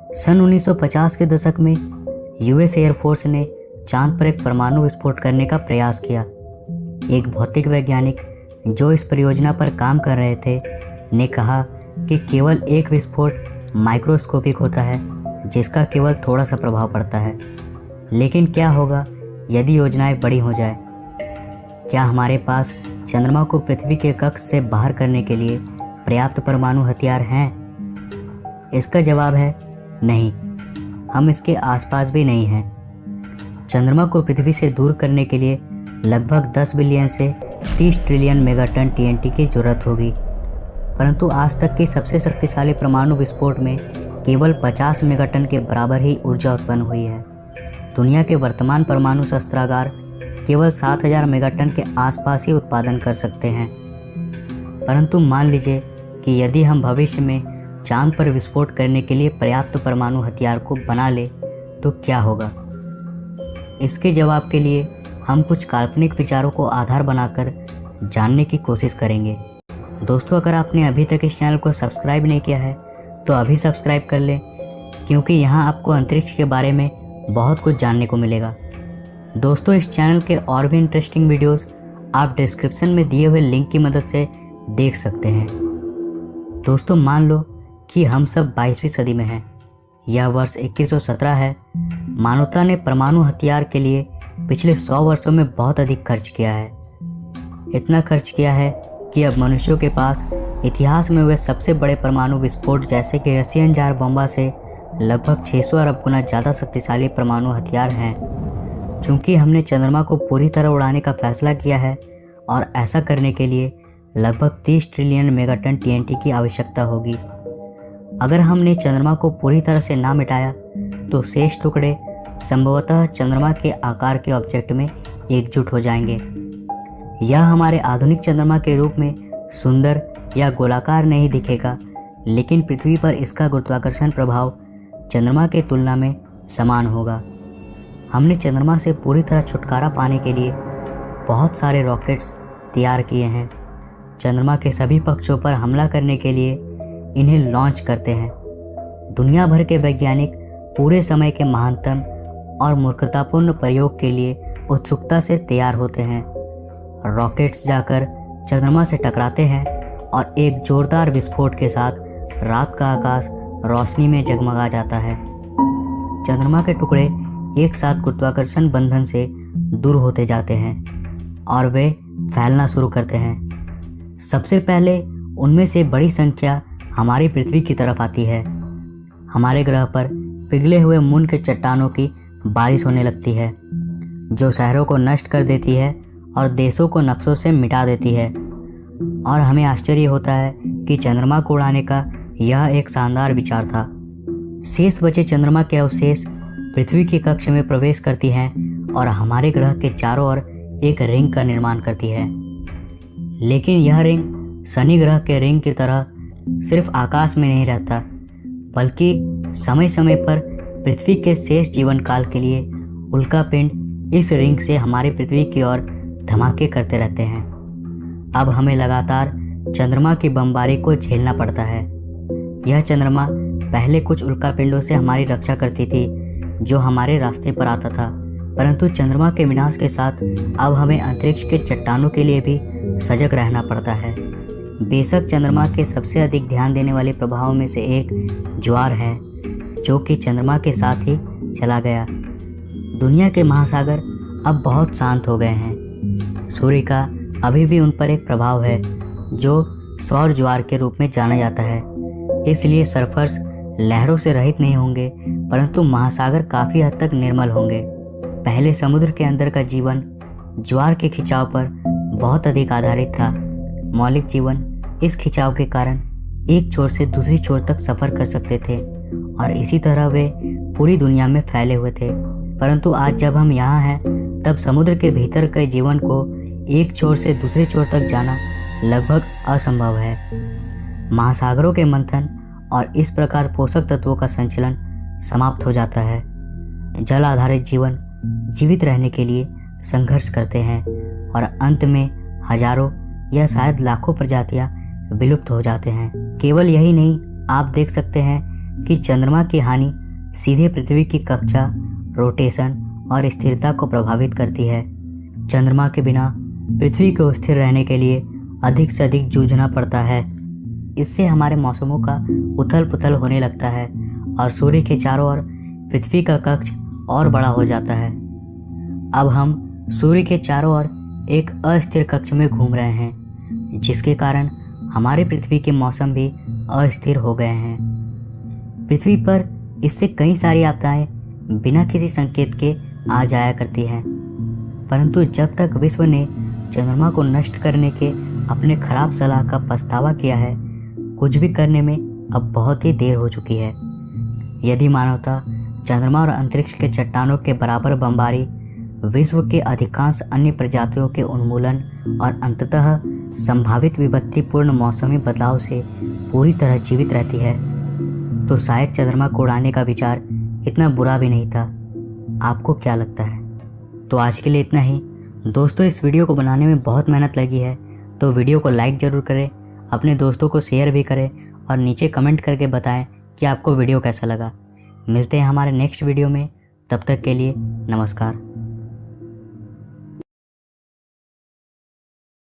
सन 1950 के दशक में यूएस एयरफोर्स ने चांद पर एक परमाणु विस्फोट करने का प्रयास किया। एक भौतिक वैज्ञानिक जो इस परियोजना पर काम कर रहे थे ने कहा कि केवल एक विस्फोट माइक्रोस्कोपिक होता है जिसका केवल थोड़ा सा प्रभाव पड़ता है। लेकिन क्या होगा यदि योजनाएं बड़ी हो जाए? क्या हमारे पास चंद्रमा को पृथ्वी के कक्ष से बाहर करने के लिए पर्याप्त परमाणु हथियार हैं? इसका जवाब है नहीं, हम इसके आसपास भी नहीं हैं। चंद्रमा को पृथ्वी से दूर करने के लिए लगभग 10 बिलियन से 30 ट्रिलियन मेगाटन टीएनटी की जरूरत होगी, परंतु आज तक के सबसे शक्तिशाली परमाणु विस्फोट में केवल 50 मेगाटन के बराबर ही ऊर्जा उत्पन्न हुई है। दुनिया के वर्तमान परमाणु शस्त्रागार केवल 7000 मेगाटन के आसपास ही उत्पादन कर सकते हैं। परंतु मान लीजिए कि यदि हम भविष्य में चांद पर विस्फोट करने के लिए पर्याप्त परमाणु हथियार को बना ले तो क्या होगा? इसके जवाब के लिए हम कुछ काल्पनिक विचारों को आधार बनाकर जानने की कोशिश करेंगे। दोस्तों, अगर आपने अभी तक इस चैनल को सब्सक्राइब नहीं किया है तो अभी सब्सक्राइब कर लें, क्योंकि यहाँ आपको अंतरिक्ष के बारे में बहुत कुछ जानने को मिलेगा। दोस्तों, इस चैनल के और भी इंटरेस्टिंग वीडियोस आप डिस्क्रिप्शन में दिए हुए लिंक की मदद से देख सकते हैं। दोस्तों, मान लो कि हम सब 22वीं सदी में हैं। यह वर्ष 2117 है। मानवता ने परमाणु हथियार के लिए पिछले 100 वर्षों में बहुत अधिक खर्च किया है। इतना खर्च किया है कि अब मनुष्यों के पास इतिहास में हुए सबसे बड़े परमाणु विस्फोट जैसे कि रसियन जार बम्बा से लगभग 600 अरब गुना ज़्यादा शक्तिशाली परमाणु हथियार हैं। चूँकि हमने चंद्रमा को पूरी तरह उड़ाने का फैसला किया है और ऐसा करने के लिए लगभग 30 ट्रिलियन मेगाटन टीएनटी की आवश्यकता होगी। अगर हमने चंद्रमा को पूरी तरह से ना मिटाया तो शेष टुकड़े संभवतः चंद्रमा के आकार के ऑब्जेक्ट में एकजुट हो जाएंगे। यह हमारे आधुनिक चंद्रमा के रूप में सुंदर या गोलाकार नहीं दिखेगा, लेकिन पृथ्वी पर इसका गुरुत्वाकर्षण प्रभाव चंद्रमा के तुलना में समान होगा। हमने चंद्रमा से पूरी तरह छुटकारा पाने के लिए बहुत सारे रॉकेट्स तैयार किए हैं। चंद्रमा के सभी पक्षों पर हमला करने के लिए इन्हें लॉन्च करते हैं। दुनिया भर के वैज्ञानिक पूरे समय के महानतम और मूर्खतापूर्ण प्रयोग के लिए उत्सुकता से तैयार होते हैं। रॉकेट्स जाकर चंद्रमा से टकराते हैं और एक जोरदार विस्फोट के साथ रात का आकाश रोशनी में जगमगा जाता है। चंद्रमा के टुकड़े एक साथ गुरुत्वाकर्षण बंधन से दूर होते जाते हैं और वे फैलना शुरू करते हैं। सबसे पहले उनमें से बड़ी संख्या हमारी पृथ्वी की तरफ आती है। हमारे ग्रह पर पिघले हुए मून के चट्टानों की बारिश होने लगती है, जो शहरों को नष्ट कर देती है और देशों को नक्शों से मिटा देती है। और हमें आश्चर्य होता है कि चंद्रमा को उड़ाने का यह एक शानदार विचार था। शेष बचे चंद्रमा के अवशेष पृथ्वी के कक्ष में प्रवेश करती हैं और हमारे ग्रह के चारों ओर एक रिंग का निर्माण करती है। लेकिन यह रिंग शनि ग्रह के रिंग की तरह सिर्फ आकाश में नहीं रहता, बल्कि समय समय पर पृथ्वी के शेष जीवन काल के लिए उल्कापिंड इस रिंग से हमारी पृथ्वी की ओर धमाके करते रहते हैं। अब हमें लगातार चंद्रमा की बमबारी को झेलना पड़ता है। यह चंद्रमा पहले कुछ उल्कापिंडों से हमारी रक्षा करती थी जो हमारे रास्ते पर आता था, परंतु चंद्रमा के विनाश के साथ अब हमें अंतरिक्ष के चट्टानों के लिए भी सजग रहना पड़ता है। बेशक चंद्रमा के सबसे अधिक ध्यान देने वाले प्रभावों में से एक ज्वार है, जो कि चंद्रमा के साथ ही चला गया। दुनिया के महासागर अब बहुत शांत हो गए हैं। सूर्य का अभी भी उन पर एक प्रभाव है जो सौर ज्वार के रूप में जाना जाता है। इसलिए सर्फर्स लहरों से रहित नहीं होंगे, परंतु महासागर काफ़ी हद तक निर्मल होंगे। पहले समुद्र के अंदर का जीवन ज्वार के खिंचाव पर बहुत अधिक आधारित था। मौलिक जीवन इस खिंचाव के कारण एक छोर से दूसरी छोर तक सफ़र कर सकते थे और इसी तरह वे पूरी दुनिया में फैले हुए थे। परंतु आज जब हम यहाँ हैं, तब समुद्र के भीतर के जीवन को एक छोर से दूसरे छोर तक जाना लगभग असंभव है। महासागरों के मंथन और इस प्रकार पोषक तत्वों का संचलन समाप्त हो जाता है। जल आधारित जीवन जीवित रहने के लिए संघर्ष करते हैं और अंत में हजारों या शायद लाखों प्रजातियां विलुप्त हो जाते हैं। केवल यही नहीं, आप देख सकते हैं कि चंद्रमा की हानि सीधे पृथ्वी की कक्षा, रोटेशन और स्थिरता को प्रभावित करती है। चंद्रमा के बिना पृथ्वी को स्थिर रहने के लिए अधिक से अधिक जूझना पड़ता है। इससे हमारे मौसमों का उथल पुथल होने लगता है और सूर्य के चारों ओर पृथ्वी का कक्ष और बड़ा हो जाता है। अब हम सूर्य के चारों ओर एक अस्थिर कक्ष में घूम रहे हैं, जिसके कारण हमारे पृथ्वी के मौसम भी अस्थिर हो गए हैं। पृथ्वी पर इससे कई सारी आपदाएं बिना किसी संकेत के आ जाया करती हैं, परंतु जब तक विश्व ने चंद्रमा को नष्ट करने के अपने खराब सलाह का पछतावा किया है, कुछ भी करने में अब बहुत ही देर हो चुकी है। यदि मानवता चंद्रमा और अंतरिक्ष के चट्टानों के बराबर बमबारी, विश्व के अधिकांश अन्य प्रजातियों के उन्मूलन और अंततः संभावित विपत्तिपूर्ण मौसमी बदलाव से पूरी तरह जीवित रहती है, तो शायद चंद्रमा को उड़ाने का विचार इतना बुरा भी नहीं था। आपको क्या लगता है? तो आज के लिए इतना ही। दोस्तों, इस वीडियो को बनाने में बहुत मेहनत लगी है, तो वीडियो को लाइक ज़रूर करें, अपने दोस्तों को शेयर भी करें और नीचे कमेंट करके बताएं कि आपको वीडियो कैसा लगा। मिलते हैं हमारे नेक्स्ट वीडियो में, तब तक के लिए नमस्कार।